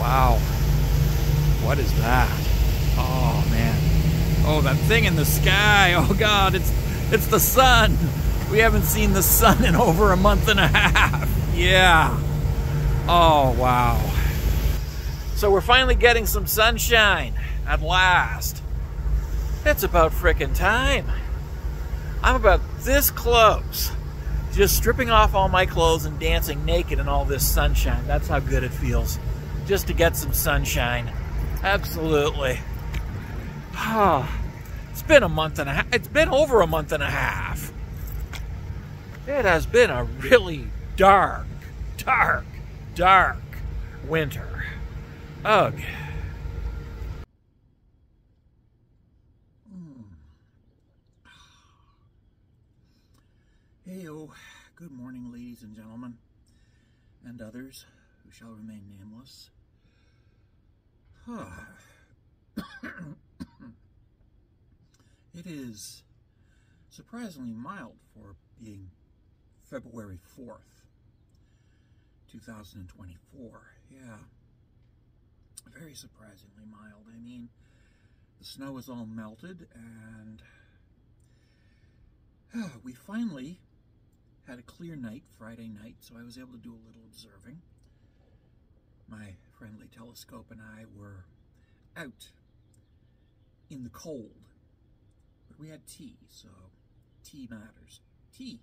Wow. What is that? Oh, man. Oh, that thing in the sky. Oh, God, it's the sun. We haven't seen the sun in over a month and a half. Yeah. Oh, wow. So we're finally getting some sunshine at last. It's about frickin' time. I'm about this close. Just stripping off all my clothes and dancing naked in all this sunshine. That's how good it feels. Just to get some sunshine. Absolutely. It's been a month and a half. It's been over a month and a half. It has been a really dark winter. Ugh. Heyo, good morning, ladies and gentlemen, and others who shall remain nameless. It is surprisingly mild for being February 4th, 2024. Yeah, very surprisingly mild. I mean, the snow is all melted, and we finally had a clear night Friday night, so I was able to do a little observing. My friendly telescope and I were out in the cold, but we had tea, so tea matters. Tea.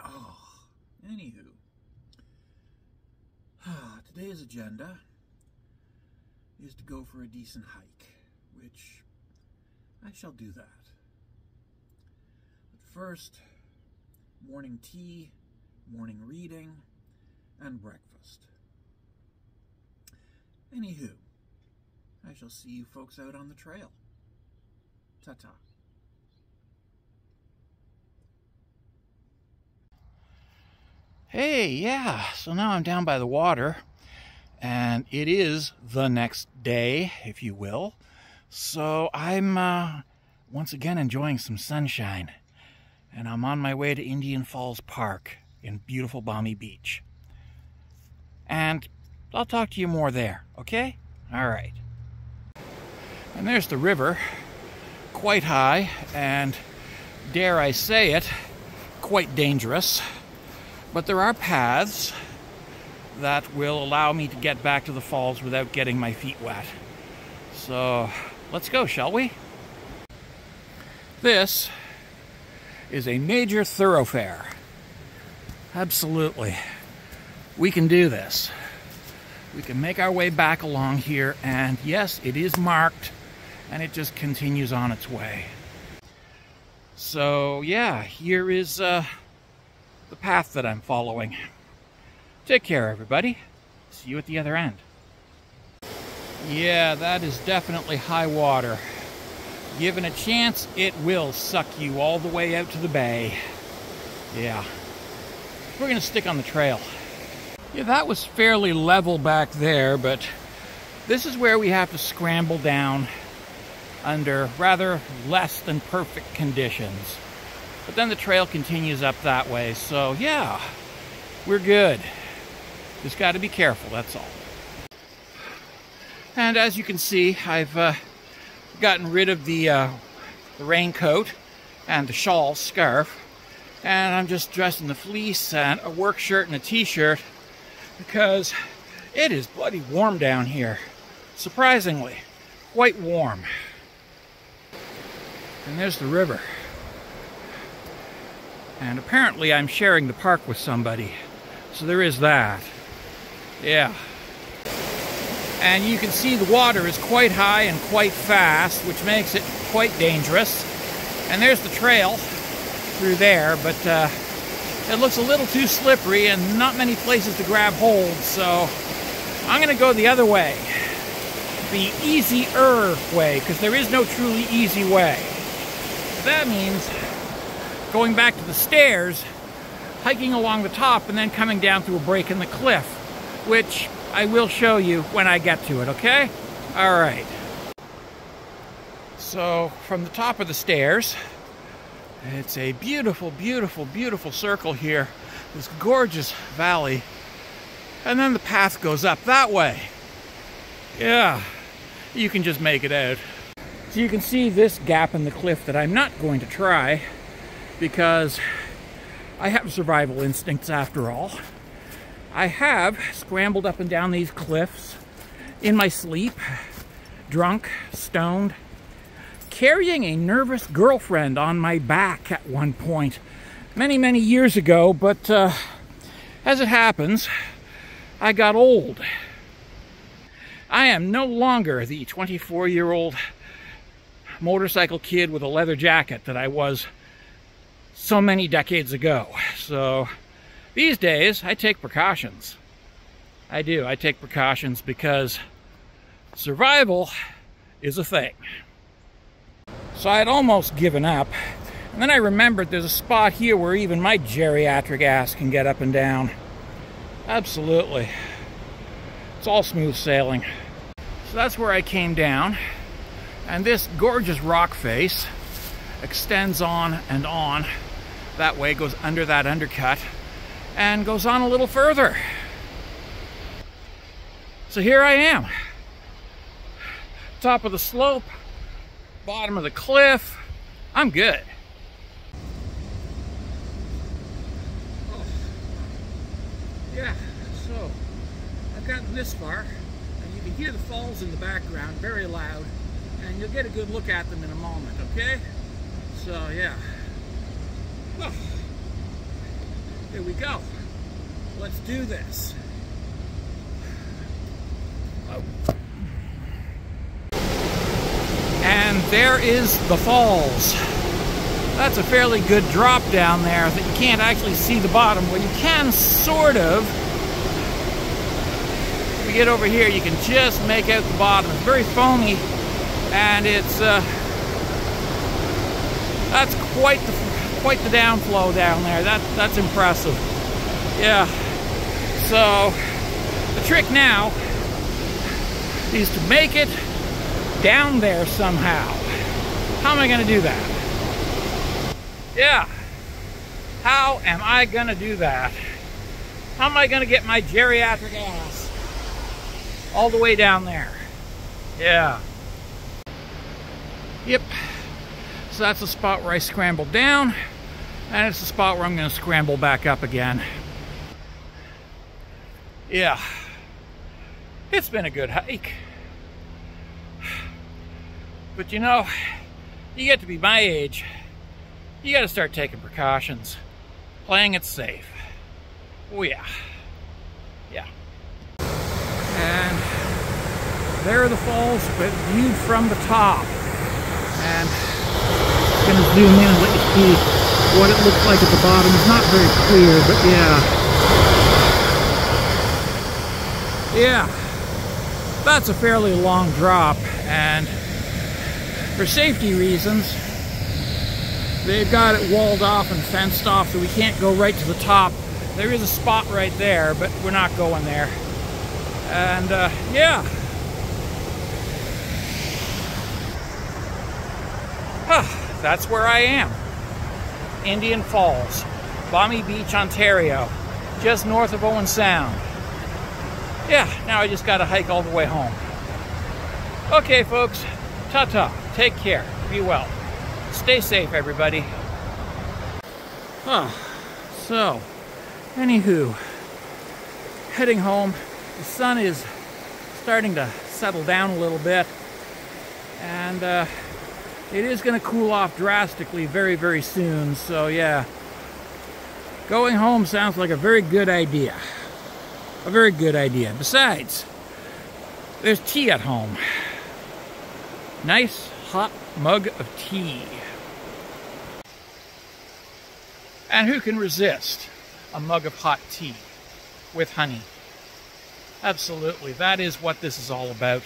Oh, anywho, today's agenda is to go for a decent hike, which I shall do that. But first, morning tea, morning reading, and breakfast. Anywho, I shall see you folks out on the trail. Ta-ta. Hey, yeah, so now I'm down by the water, and it is the next day, if you will. So I'm once again enjoying some sunshine, and I'm on my way to Indian Falls Park in beautiful Balmy Beach. And I'll talk to you more there, okay? All right. And there's the river, quite high, and dare I say it, quite dangerous. But there are paths that will allow me to get back to the falls without getting my feet wet. So let's go, shall we? This is a major thoroughfare. Absolutely. We can do this. We can make our way back along here, and yes, it is marked, and it just continues on its way. So yeah, here is the path that I'm following. Take care, everybody. See you at the other end. Yeah, that is definitely high water. Given a chance, it will suck you all the way out to the bay. Yeah. We're gonna stick on the trail. Yeah, that was fairly level back there, but this is where we have to scramble down under rather less than perfect conditions. But then the trail continues up that way, so yeah, we're good. Just got to be careful, that's all. And as you can see, I've gotten rid of the raincoat and the shawl, scarf, and I'm just dressed in the fleece and a work shirt and a t-shirt because it is bloody warm down here. Surprisingly, quite warm. And there's the river. And apparently I'm sharing the park with somebody. So there is that. Yeah. And you can see the water is quite high and quite fast, which makes it quite dangerous. And there's the trail through there, but it looks a little too slippery and not many places to grab hold, so I'm going to go the other way. The easier way, because there is no truly easy way. That means going back to the stairs, hiking along the top, and then coming down through a break in the cliff, which I will show you when I get to it, okay? All right. So, from the top of the stairs, it's a beautiful, beautiful, beautiful circle here. this gorgeous valley, and then the path goes up that way. Yeah, you can just make it out. So you can see this gap in the cliff that I'm not going to try because I have survival instincts after all. I have scrambled up and down these cliffs in my sleep, drunk, stoned, carrying a nervous girlfriend on my back at one point, many years ago, but as it happens, I got old. I am no longer the 24-year-old motorcycle kid with a leather jacket that I was so many decades ago. So these days, I take precautions. I do. I take precautions because survival is a thing. So I had almost given up, and then I remembered there's a spot here where even my geriatric ass can get up and down. Absolutely. It's all smooth sailing. So that's where I came down, and this gorgeous rock face extends on and on. That way, goes under that undercut, and goes on a little further. So here I am. Top of the slope, bottom of the cliff. I'm good. Oh. Yeah, so I've gotten this far, and you can hear the falls in the background, very loud, and you'll get a good look at them in a moment, okay? So yeah. Oh. Here we go. Let's do this. Oh. And there is the falls. That's a fairly good drop down there that you can't actually see the bottom. Well, you can sort of. If you get over here, you can just make out the bottom. It's very foamy, and it's that's quite the downflow down there. That's impressive. Yeah. So the trick now is to make it down there somehow. How am I going to do that? Yeah. How am I going to do that? How am I going to get my geriatric ass all the way down there? Yeah. Yep. So that's the spot where I scrambled down, and it's the spot where I'm going to scramble back up again. Yeah. It's been a good hike. But you know, you get to be my age, you got to start taking precautions, playing it safe. Oh yeah. Yeah. And there are the falls, but viewed from the top. And I'm going to zoom in and let you see what it looks like at the bottom. It's not very clear, but yeah. Yeah. That's a fairly long drop, and for safety reasons, they've got it walled off and fenced off so we can't go right to the top. There is a spot right there, but we're not going there. And yeah. That's where I am. Indian Falls, Balmy Beach, Ontario, just north of Owen Sound. Yeah, now I just gotta hike all the way home. Okay, folks, ta-ta. Take care. Be well. Stay safe, everybody. So, anywho, heading home. The sun is starting to settle down a little bit, and it is going to cool off drastically very soon. So yeah, going home sounds like a very good idea. A very good idea. Besides, there's tea at home. Nice hot mug of tea. And who can resist a mug of hot tea with honey? Absolutely. That is what this is all about.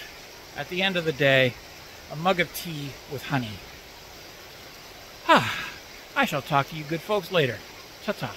At the end of the day, a mug of tea with honey. I shall talk to you good folks later. Ta-ta.